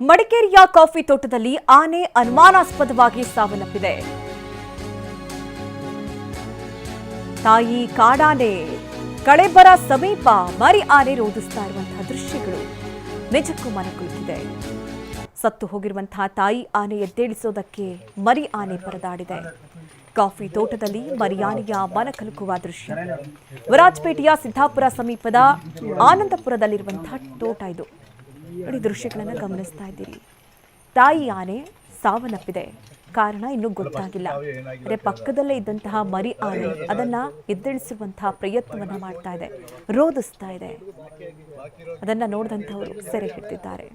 ಮಡಿಕೇರಿಯ ಕಾಫಿ ತೋಟದಲ್ಲಿ ಆನೆ ಅನುಮಾನಾಸ್ಪದವಾಗಿ ಸಾವನ್ನಪ್ಪಿದೆ. ತಾಯಿ ಕಾಡಾನೆ ಕಳೆಬರ ಸಮೀಪ ಮರಿ ಆನೆ ರೋಧಿಸ್ತಾ ಇರುವಂತಹ ದೃಶ್ಯಗಳು ನಿಜಕ್ಕೂ ಮನಕುಲುಕಿದೆ. ಸತ್ತು ಹೋಗಿರುವಂತಹ ತಾಯಿ ಆನೆ ಎದ್ದೇಳಿಸೋದಕ್ಕೆ ಮರಿ ಆನೆ ಪರದಾಡಿದೆ. ಕಾಫಿ ತೋಟದಲ್ಲಿ ಮರಿಯಾನೆಯ ಮನಕಲುಕುವ ದೃಶ್ಯ. ವರಾಜಪೇಟೆಯ ಸಿದ್ದಾಪುರ ಸಮೀಪದ ಆನಂದಪುರದಲ್ಲಿರುವಂತಹ ತೋಟ ಇದು. ನೋಡಿ, ದೃಶ್ಯಗಳನ್ನು ಗಮನಿಸ್ತಾ ಇದ್ದೀರಿ. ತಾಯಿ ಆನೆ ಸಾವನ್ನಪ್ಪಿದೆ. ಕಾರಣ ಇನ್ನೂ ಗೊತ್ತಾಗಿಲ್ಲ. ಅಂದರೆ ಪಕ್ಕದಲ್ಲೇ ಇದ್ದಂತಹ ಮರಿ ಆನೆ ಅದನ್ನ ಎದ್ದೇಳಿಸುವಂತಹ ಪ್ರಯತ್ನವನ್ನ ಮಾಡ್ತಾ ಇದೆ, ರೋಧಿಸ್ತಾ ಇದೆ. ಅದನ್ನ ನೋಡಿದಂಥವರು ಸೆರೆ ಹಿಡಿದಿದ್ದಾರೆ.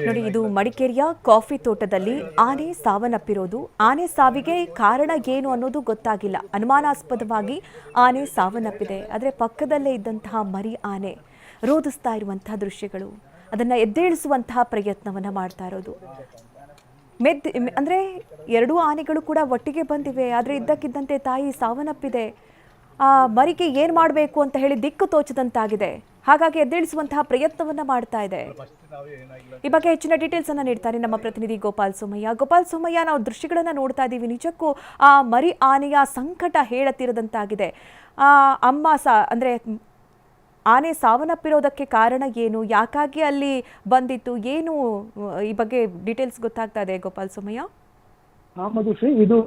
ನೋಡಿ, ಇದು ಮಡಿಕೇರಿಯ ಕಾಫಿ ತೋಟದಲ್ಲಿ ಆನೆ ಸಾವನ್ನಪ್ಪಿರೋದು. ಆನೆ ಸಾವಿಗೆ ಕಾರಣ ಏನು ಅನ್ನೋದು ಗೊತ್ತಾಗಿಲ್ಲ. ಅನುಮಾನಾಸ್ಪದವಾಗಿ ಆನೆ ಸಾವನ್ನಪ್ಪಿದೆ. ಆದರೆ ಪಕ್ಕದಲ್ಲೇ ಇದ್ದಂತಹ ಮರಿ ಆನೆ ರೋಧಿಸ್ತಾ ಇರುವಂತಹ ದೃಶ್ಯಗಳು, ಅದನ್ನ ಎದ್ದೇಳಿಸುವಂತಹ ಪ್ರಯತ್ನವನ್ನ ಮಾಡ್ತಾ ಇರೋದು. ಅಂದ್ರೆ ಎರಡೂ ಆನೆಗಳು ಕೂಡ ಒಟ್ಟಿಗೆ ಬಂದಿವೆ. ಆದರೆ ಇದ್ದಕ್ಕಿದ್ದಂತೆ ತಾಯಿ ಸಾವನ್ನಪ್ಪಿದೆ. ಆ ಮರಿಗೆ ಏನ್ ಮಾಡಬೇಕು ಅಂತ ಹೇಳಿ ದಿಕ್ಕು ತೋಚದಂತಾಗಿದೆ. ಹಾಗಾಗಿ ಎದ್ದೇಳಿಸುವಂತಹ ಪ್ರಯತ್ನವನ್ನ ಮಾಡ್ತಾ ಇದೆ. ಈ ಬಗ್ಗೆ ಹೆಚ್ಚಿನ ಡೀಟೇಲ್ಸ್ ಅನ್ನ ನೀಡ್ತಾರೆ ನಮ್ಮ ಪ್ರತಿನಿಧಿ ಗೋಪಾಲ್ ಸೋಮಯ್ಯ. ನಾವು ದೃಶ್ಯಗಳನ್ನ ನೋಡ್ತಾ ಇದ್ದೀವಿ. ನಿಜಕ್ಕೂ ಆ ಮರಿ ಆನೆಯ ಸಂಕಟ ಹೇಳತಿರದಂತಾಗಿದೆ. ಅಂದ್ರೆ ಆನೆ ಸಾವನ್ನಪ್ಪಿರೋದಕ್ಕೆ ಕಾರಣ ಏನು, ಯಾಕಾಗಿ ಅಲ್ಲಿ ಬಂದಿತ್ತು, ಏನು ಈ ಬಗ್ಗೆ ಡೀಟೇಲ್ಸ್ ಗೊತ್ತಾಗ್ತಾ ಇದೆ ಗೋಪಾಲ್ ಸೋಮಯ್ಯ? ಮಧುಶ್ರೀ, ಇದು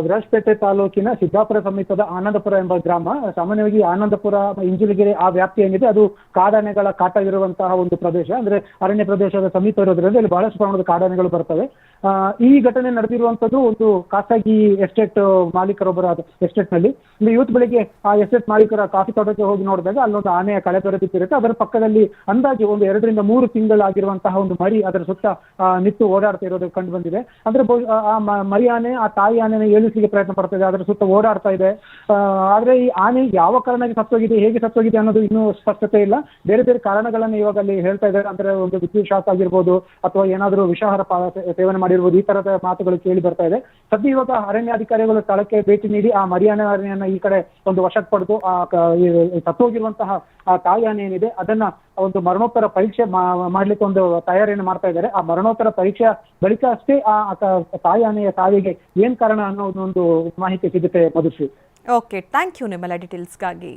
ವಿರಾಜಪೇಟೆ ತಾಲೂಕಿನ ಸಿದ್ದಾಪುರ ಸಮೀಪದ ಆನಂದಪುರ ಎಂಬ ಗ್ರಾಮ. ಸಾಮಾನ್ಯವಾಗಿ ಆನಂದಪುರ, ಇಂಜಲಗೆರೆ ಆ ವ್ಯಾಪ್ತಿ ಏನಿದೆ ಅದು ಕಾಡಾನೆಗಳ ಕಾಟವಿರುವಂತಹ ಒಂದು ಪ್ರದೇಶ. ಅಂದ್ರೆ ಅರಣ್ಯ ಪ್ರದೇಶದ ಸಮೀಪ ಇರೋದ್ರಿಂದ ಇಲ್ಲಿ ಬಹಳಷ್ಟು ಪ್ರಮಾಣದ ಕಾಡಾನೆಗಳು ಬರ್ತವೆ. ಈ ಘಟನೆ ನಡೆದಿರುವಂತದ್ದು ಒಂದು ಖಾಸಗಿ ಎಸ್ಟೇಟ್ ಮಾಲೀಕರೊಬ್ಬರ ಎಸ್ಟೇಟ್ ನಲ್ಲಿ. ಇಲ್ಲಿ ಇವತ್ತು ಬೆಳಿಗ್ಗೆ ಆ ಎಸ್ಟೇಟ್ ಮಾಲೀಕರ ಕಾಫಿ ತೋಟಕ್ಕೆ ಹೋಗಿ ನೋಡಿದಾಗ ಅಲ್ಲೊಂದು ಆನೆಯ ಕಳೆಬರ ಬಿದ್ದಿರುತ್ತೆ. ಅದರ ಪಕ್ಕದಲ್ಲಿ ಅಂದಾಜು ಒಂದು 2 ರಿಂದ 3 ತಿಂಗಳಾಗಿರುವಂತಹ ಒಂದು ಮರಿ ಅದರ ಸುತ್ತ ನಿಂತು ಓಡಾಡ್ತಾ ಇರೋದು ಕಂಡು ಬಂದಿದೆ. ಅಂದ್ರೆ ಆ ಮರಿ ಆನೆ ಆ ತಾಯಿ ಆನೆನ ಏಳಿಸಲಿಕ್ಕೆ ಪ್ರಯತ್ನ ಪಡ್ತಾ ಇದೆ, ಅದರ ಸುತ್ತ ಓಡಾಡ್ತಾ ಇದೆ. ಆದ್ರೆ ಈ ಆನೆ ಯಾವ ಕಾರಣಕ್ಕೆ ಸತ್ತೋಗಿದೆ, ಹೇಗೆ ಸತ್ತೋಗಿದೆ ಅನ್ನೋದು ಇನ್ನೂ ಸ್ಪಷ್ಟತೆ ಇಲ್ಲ. ಬೇರೆ ಬೇರೆ ಕಾರಣಗಳನ್ನ ಇವಾಗ ಅಲ್ಲಿ ಹೇಳ್ತಾ ಇದ್ದಾರೆ. ಅಂದ್ರೆ ಒಂದು ವಿದ್ಯುತ್ ಶಾಕ್ ಆಗಿರ್ಬೋದು ಅಥವಾ ಏನಾದರೂ ವಿಷಾಹಾರ ಸೇವನೆ ಮಾಡಿರ್ಬೋದು, ಈ ತರದ ಮಾತುಗಳು ಕೇಳಿ ಬರ್ತಾ ಇದೆ. ಸದ್ಯ ಇವಾಗ ಅರಣ್ಯಾಧಿಕಾರಿಗಳು ಸ್ಥಳಕ್ಕೆ ಭೇಟಿ ನೀಡಿ ಆ ಮರಿ ಆನೆಯನ್ನ ಈ ಕಡೆ ಒಂದು ವಶಕ್ಕೆ ಪಡೆದು ಆ ಸತ್ತೋಗಿರುವಂತಹ ಆ ತಾಯಿ ಆನೆ ಏನಿದೆ ಅದನ್ನ ಒಂದು ಮರಣೋತ್ತರ ಪರೀಕ್ಷೆ ಮಾಡ್ಲಿಕ್ಕೆ ಒಂದು ತಯಾರಿಯನ್ನು ಮಾಡ್ತಾ ಇದ್ದಾರೆ. ಆ ಮರಣೋತ್ತರ ಪರೀಕ್ಷೆ ಬಳಿಕ ಅಷ್ಟೇ ಆ ತಾಯಿ ಆನೆಯ ಸಾವಿಗೆ ಏನ್ ಕಾರಣ ಅನ್ನೋ ಒಂದು ಮಾಹಿತಿ ಸಿಗುತ್ತೆ ಮಧುಶ್ರೀ. ಓಕೆ, ಥ್ಯಾಂಕ್ ಯು ನಿಮ್ಮೆಲ್ಲ ಡೀಟೇಲ್ಸ್ಗಾಗಿ.